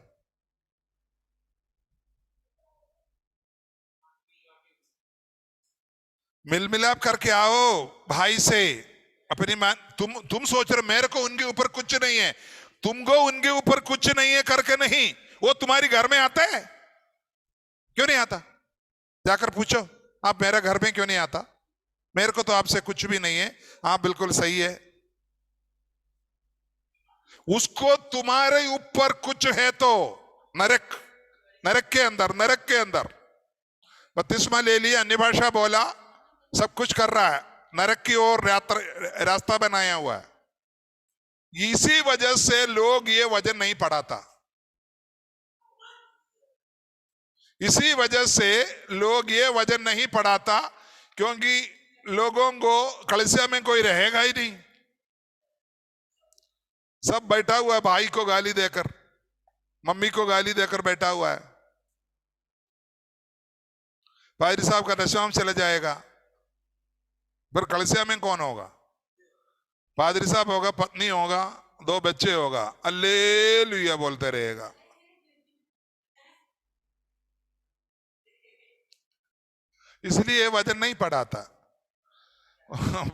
मिल मिलाप करके आओ भाई से अपनी मान। तुम सोच रहे मेरे को उनके ऊपर कुछ नहीं है, तुमको उनके ऊपर कुछ नहीं है करके नहीं, वो तुम्हारी घर में आता है, क्यों नहीं आता? जाकर पूछो, आप मेरे घर में क्यों नहीं आता? मेरे को तो आपसे कुछ भी नहीं है। हाँ बिल्कुल सही है, उसको तुम्हारे ऊपर कुछ है तो नरक, नरक के अंदर, नरक के अंदर बपतिस्मा ले लिया, अन्य भाषा बोला, सब कुछ कर रहा है, नरक की ओर रास्ता बनाया हुआ है। इसी वजह से लोग ये वजन नहीं पढ़ाता, इसी वजह से लोग ये वजन नहीं पढ़ाता, क्योंकि लोगों को कलीसिया में कोई रहेगा ही नहीं, सब बैठा हुआ है भाई को गाली देकर, मम्मी को गाली देकर बैठा हुआ है। पादरी साहब का दशमांश चला जाएगा, फिर कलीसिया में कौन होगा? पादरी साहब होगा, पत्नी होगा, 2 बच्चे होगा, अल्लेलुया बोलते रहेगा। इसलिए वजन नहीं पढ़ाता।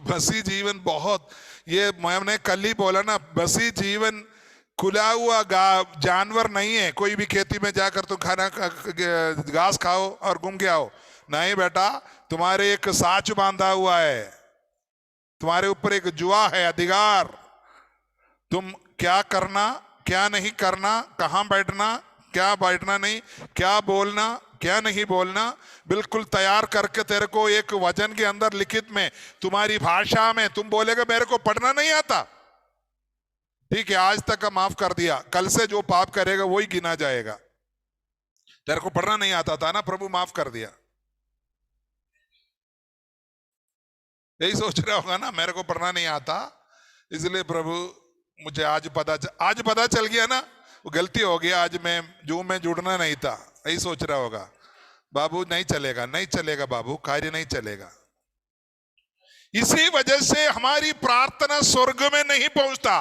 बसी जीवन बहुत, ये मैंने कल ही बोला ना, बसी जीवन खुला हुआ जानवर नहीं है। कोई भी खेती में जाकर तुम खाना घास खाओ और घूम के आओ, नहीं बेटा, तुम्हारे एक साच बांधा हुआ है, तुम्हारे ऊपर एक जुआ है, अधिकार। तुम क्या करना, क्या नहीं करना, कहां बैठना, क्या बैठना नहीं, क्या बोलना, क्या नहीं बोलना, बिल्कुल तैयार करके तेरे को एक वचन के अंदर लिखित में तुम्हारी भाषा में तुम बोलेगा मेरे को पढ़ना नहीं आता, ठीक है, आज तक का माफ कर दिया, कल से जो पाप करेगा वही गिना जाएगा। तेरे को पढ़ना नहीं आता था ना, प्रभु माफ कर दिया। यही सोच रहा होगा ना, मेरे को पढ़ना नहीं आता इसलिए प्रभु मुझे आज पता चल गया ना, वो गलती हो गया, आज मैं जुड़ना नहीं था, यही सोच रहा होगा। बाबू नहीं चलेगा, नहीं चलेगा बाबू, कार्य नहीं चलेगा। इसी वजह से हमारी प्रार्थना स्वर्ग में नहीं पहुंचता।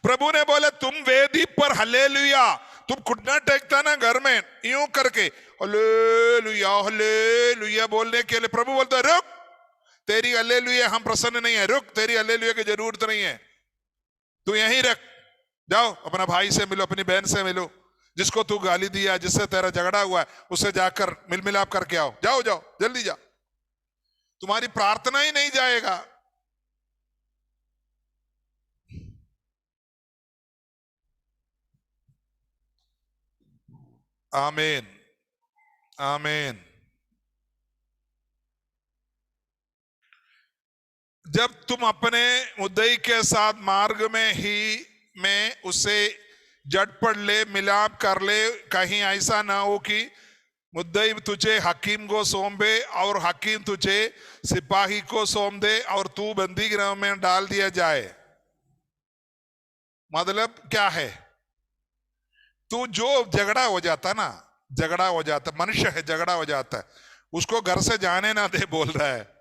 प्रभु ने बोला तुम वेदी पर हल्लेलुया, तुम घुटना टेकता ना घर में यूं करके हल्लेलुया हल्लेलुया बोलने के लिए, प्रभु बोलता रुक, तेरी हल्लेलुया हम प्रसन्न नहीं है, रुक, तेरी हल्लेलुया की जरूरत नहीं है, तू यहीं रख, जाओ अपना भाई से मिलो, अपनी बहन से मिलो, जिसको तू गाली दिया, जिससे तेरा झगड़ा हुआ है, उससे जाकर मिल मिलाप करके आओ, जाओ जाओ जल्दी जाओ। तुम्हारी प्रार्थना ही नहीं जाएगा। आमीन आमीन। जब तुम अपने मुद्दई के साथ मार्ग में उसे झटपट ले, मिलाप कर ले, कहीं ऐसा ना हो कि मुद्दई तुझे हकीम को सौंप दे और हकीम तुझे सिपाही को सौंप दे और तू बंदी गृह में डाल दिया जाए। मतलब क्या है? तू जो झगड़ा हो जाता ना, झगड़ा हो जाता, मनुष्य है, झगड़ा हो जाता है, उसको घर से जाने ना दे बोल रहा है।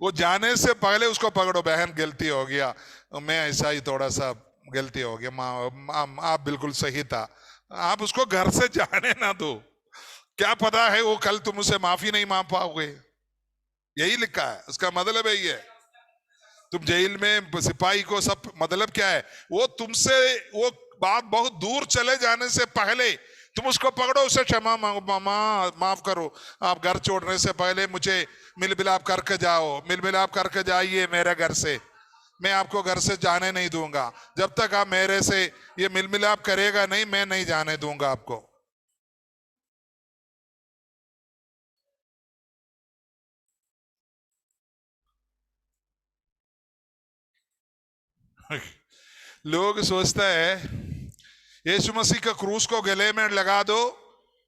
वो जाने से पहले उसको पकड़ो, बहन गलती हो गया, मैं ऐसा ही थोड़ा सा गलती हो गया, आप बिल्कुल सही था, आप उसको घर से जाने ना दो। क्या पता है वो कल तुम उसे माफी नहीं मांग पाओगे, यही लिखा है, उसका मतलब यही है। तुम जेल में सिपाही को सब मतलब क्या है, वो तुमसे वो बात बहुत दूर चले जाने से पहले तुम उसको पकड़ो, उसे क्षमा मांगो, मामा माफ करो, आप घर छोड़ने से पहले मुझे मिल मिलाप करके जाओ, मिल मिलाप करके जाइए मेरे घर से, मैं आपको घर से जाने नहीं दूंगा, जब तक आप मेरे से ये मिल मिलाप करेगा नहीं, मैं नहीं जाने दूंगा आपको। लोग सोचता है यीशु मसीह का क्रूस को गले में लगा दो,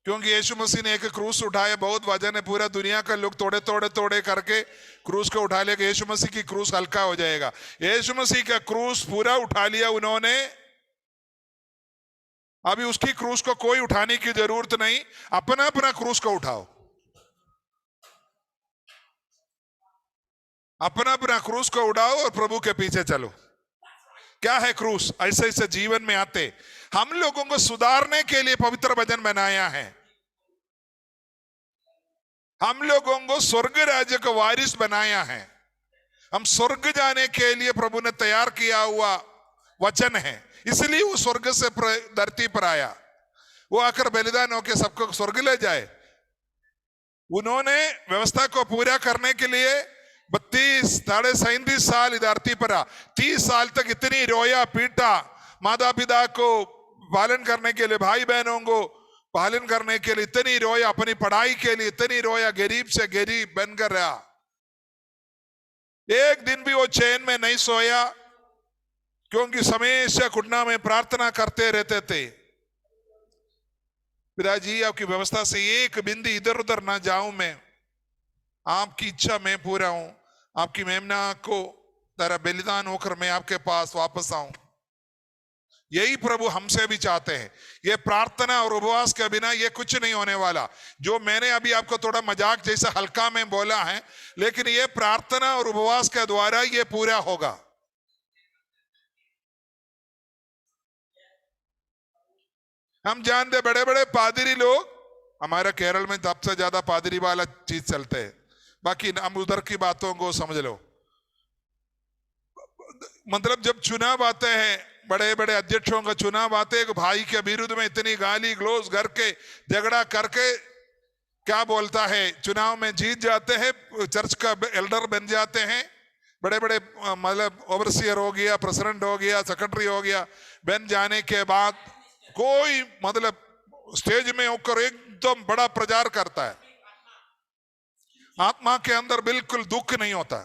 क्योंकि यीशु मसीह ने एक क्रूस उठाया, बहुत वजन है, पूरा दुनिया का लोग तोड़े तोड़े तोड़े करके क्रूस को उठा लेगा, यीशु मसीह की क्रूस हल्का हो जाएगा। यीशु मसीह का क्रूस पूरा उठा लिया उन्होंने, अभी उसकी क्रूस को कोई उठाने की जरूरत नहीं, अपना अपना क्रूस को उठाओ, अपना अपना क्रूस को उठाओ और प्रभु के पीछे चलो। क्या है क्रूस? ऐसे ऐसे जीवन में आते हम लोगों को सुधारने के लिए पवित्र वचन बनाया है, हम लोगों को स्वर्ग राज्य का वारिस बनाया है, हम स्वर्ग जाने के लिए प्रभु ने तैयार किया हुआ वचन है, इसलिए वो स्वर्ग से धरती पर आया, वो आकर बलिदान होकर सबको स्वर्ग ले जाए। उन्होंने व्यवस्था को पूरा करने के लिए 37 साल धरती पर 30 साल तक इतनी रोया पीटा, माता पिता को पालन करने के लिए, भाई बहनों को पालन करने के लिए इतनी रोया, अपनी पढ़ाई के लिए इतनी रोया, गरीब से गरीब बनकर रहा। एक दिन भी वो चैन में नहीं सोया, क्योंकि हमेशा घुटना में प्रार्थना करते रहते थे, पिताजी आपकी व्यवस्था से एक बिंदी इधर उधर ना जाऊं, मैं आपकी इच्छा में पूरा हूं, आपकी मेमना को तेरा बलिदान होकर मैं आपके पास वापस आऊं। यही प्रभु हमसे भी चाहते हैं। ये प्रार्थना और उपवास के बिना ये कुछ नहीं होने वाला। जो मैंने अभी आपको थोड़ा मजाक जैसा हल्का में बोला है, लेकिन ये प्रार्थना और उपवास के द्वारा ये पूरा होगा। हम जानते बड़े बड़े पादरी लोग, हमारे केरल में सबसे ज्यादा पादरी वाला चीज चलते है, बाकी हम उधर की बातों को समझ लो। मतलब जब चुनाव आते हैं, बड़े बड़े अध्यक्षों का चुनाव आते हैं, भाई के विरुद्ध में इतनी गाली ग्लोज करके झगड़ा करके क्या बोलता है, चुनाव में जीत जाते हैं, चर्च का एल्डर बन जाते हैं, बड़े बड़े मतलब ओवरसियर हो गया, प्रेसिडेंट हो गया, सेक्रेटरी हो गया, बन जाने के बाद कोई मतलब स्टेज में होकर एकदम बड़ा प्रचार करता है, आत्मा के अंदर बिल्कुल दुख नहीं होता।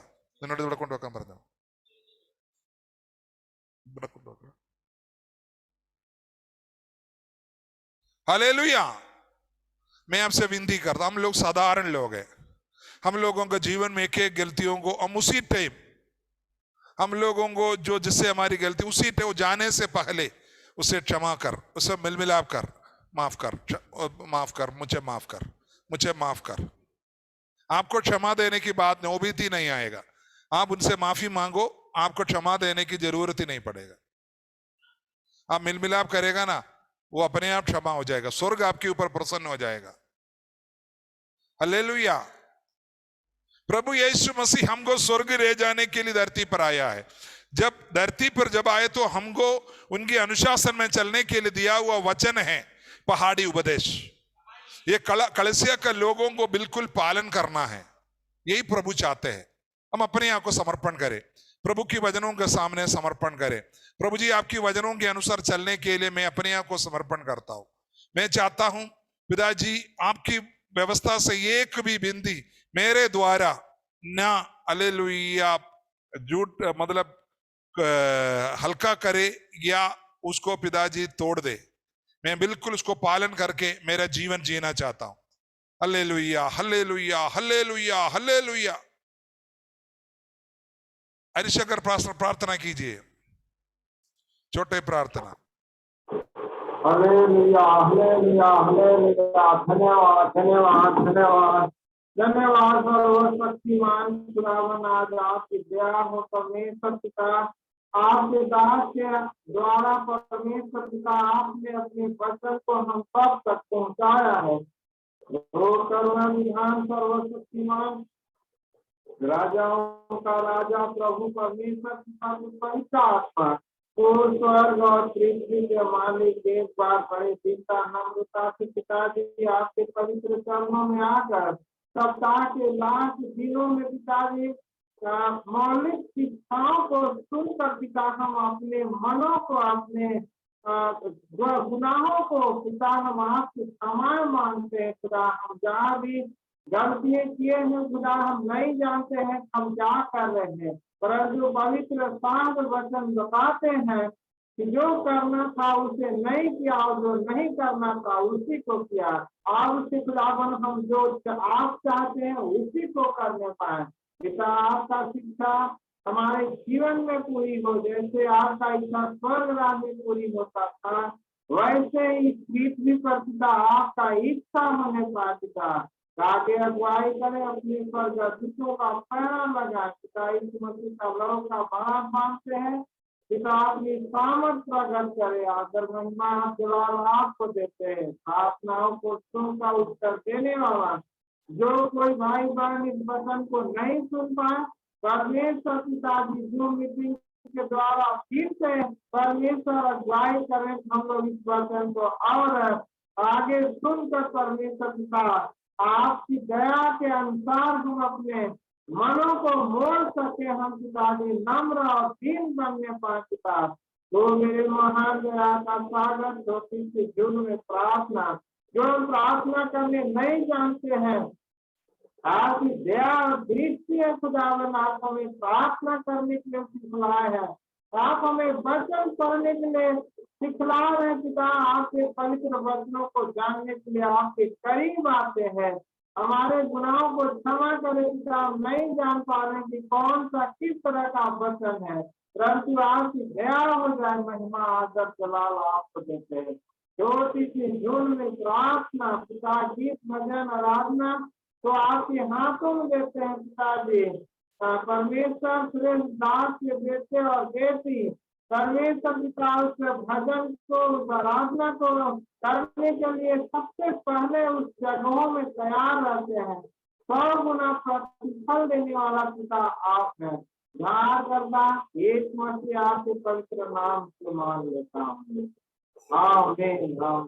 हालेलुया। मैं आपसे विनती करता, हम लोग साधारण लोग हैं, हम लोगों के जीवन में एक एक गलतियों को हम उसी टाइम, हम लोगों को जो जिससे हमारी गलती उसी टाइम जाने से पहले उसे क्षमा कर, उसे मिल मिलाप कर, माफ कर, माफ कर, मुझे माफ कर, मुझे माफ कर। आपको क्षमा देने की बात नौबत ही नहीं आएगा, आप उनसे माफी मांगो, आपको क्षमा देने की जरूरत ही नहीं पड़ेगा। आप मिल मिलाप करेगा ना, वो अपने आप क्षमा हो जाएगा, स्वर्ग आपके ऊपर प्रसन्न हो जाएगा। हालेलुया। प्रभु यीशु मसीह हमको स्वर्ग ले जाने के लिए धरती पर आया है। जब धरती पर जब आए तो हमको उनके अनुशासन में चलने के लिए दिया हुआ वचन है पहाड़ी उपदेश। ये कलीसिया के लोगों को बिल्कुल पालन करना है, यही प्रभु चाहते हैं। हम अपने आप को समर्पण करें, प्रभु की वचनों के सामने समर्पण करें। प्रभु जी, आपकी वचनों के अनुसार चलने के लिए मैं अपने आप को समर्पण करता हूं। मैं चाहता हूं पिताजी, आपकी व्यवस्था से एक भी बिंदी मेरे द्वारा ना हालेलुया झूठ मतलब हल्का करे या उसको पिताजी तोड़ दे। मैं बिल्कुल उसको पालन करके मेरा जीवन जीना चाहता हूं। Hallelujah, hallelujah, hallelujah, hallelujah. Harishankar प्रार्थना कीजिए, छोटे प्रार्थना। Hallelujah, hallelujah, hallelujah. धन्यवाद, धन्यवाद, धन्यवाद, धन्यवाद सर्वशक्तिमान खुदावन, आज आपकी दया हो परमेश्वर पिता, आपके दास के द्वारा परमेश्वर पिता आपने अपने वचन को हम सब तक पहुंचाया है। करुणा विधान सर्वशक्तिमान राजाओं का राजा प्रभु परमेश्वर पिता की पवित्र आत्मा, और स्वर्ग और पृथ्वी के मालिक एक बार बड़े चिंता नम्रता से पिताजी आपके पवित्र चरणों में आकर सप्ताह के लास्ट दिनों में पिताजी मौलिक शिक्षाओं को सुनकर पिता हम अपने मनों को, अपने गुनाहों को पिता हम आपसे क्षमा मांगते हैं। खुदा, हम जहाँ भी गलतियां किए हैं खुदा, हम नहीं जानते हैं हम क्या कर रहे हैं, परंतु पवित्र शांत वचन बताते हैं कि जो करना था उसे नहीं किया और जो नहीं करना था उसी को किया। आप उसे खुदावन हम जो आप चाहते हैं उसी को करने पाए। पिता, आपका शिक्षा हमारे जीवन में पूरी हो, जैसे आपका इच्छा स्वर्ग राज्य में पूरी होता था, वैसे ही पृथ्वी पर पिता आपका इच्छा होने पर पिता आगे अगुवाई करें, अपनी स्वर्गदूतों का पैरा लगा पिता यीशु मसीह का लहू का बड़ा मानते हैं पिता अपनी सामर्थ प्रकट करे, आदर महिमा जलाल आपको देते हैं। प्रार्थनाओं को सुनकर उत्तर देने वाला जो कोई भाई बहन इस वचन को नहीं सुन पाए, परमेश्वर पिता जी जूम मीटिंग के द्वारा फिर से परमेश्वर अगुवाई करें, हम लोग इस वचन को और आगे सुनकर परमेश्वर पिता आपकी दया के अनुसार हम अपने मनों को मोड़ सके, हम पिताजी नम्र और दीन बनने पाए पिता। तो मेरे महान दया का सागर ज्योति के जुग में प्रार्थना जो हम प्रार्थना करने नहीं जानते हैं, आपकी दया और दृष्टि है खुदावन, आप हमें प्रार्थना करने के लिए सिखलाए है, आप हमें वचन पढ़ने के लिए सिखला रहे पिता, आपके पवित्र वचनों को जानने के लिए आपके करीब आते हैं। हमारे गुनाहों को क्षमा करें पिता, हम नहीं जान पा रहे कि कौन सा किस तरह का वचन है, परंतु आपकी दया हो जाए, महिमा आदर जलाल आपको देते हैं। ज्योति की जून में प्रार्थना पिता, गीत भजन आराधना तो आपके हाथों में देते हैं पिताजी। परमेश्वर श्रेष्ठ दास के बेटे और बेटी परमेश्वर पिता उस भजन को, उस आराधना को करने के लिए सबसे पहले उस जगहों में तैयार रहते हैं। 100 गुना प्रतिफल देने वाला पिता आप है। ध्यान करना एक मसीह आपके पवित्र नाम से मांग लेता हूँ, आमीन।